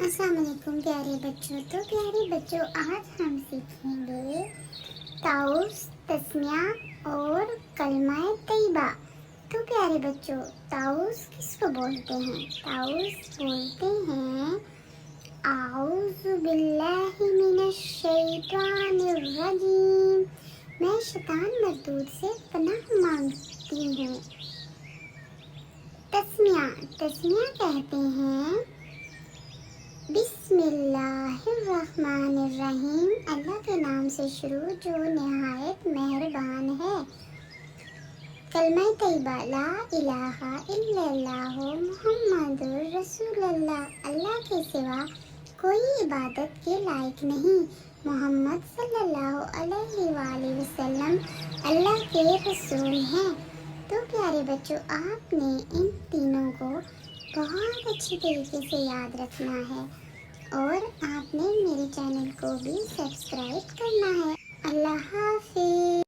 السلام علیکم پیارے بچوں. تو پیارے بچوں آج ہم سیکھیں گے طاؤس، تسمیہ اور کلمہ طیبہ. تو پیارے بچوں طاؤس کس کو بولتے ہیں؟ طاؤس بولتے ہیں اعوذ باللہ من الشیطان الرجیم، میں شیطان مردود سے پناہ مانگتی ہوں. تسمیہ کہتے ہیں بسم اللہ الرحمن الرحیم، اللہ کے نام سے شروع جو نہایت مہربان ہے. کلمہ طیبہ لا الہ الا اللہ محمد رسول اللہ، اللہ کے سوا کوئی عبادت کے لائق نہیں، محمد صلی اللہ علیہ وآلہ وسلم اللہ کے رسول ہیں. تو پیارے بچوں آپ نے ان تینوں کو بہت اچھی طریقے سے یاد رکھنا ہے اور آپ نے میرے چینل کو بھی سبسکرائب کرنا ہے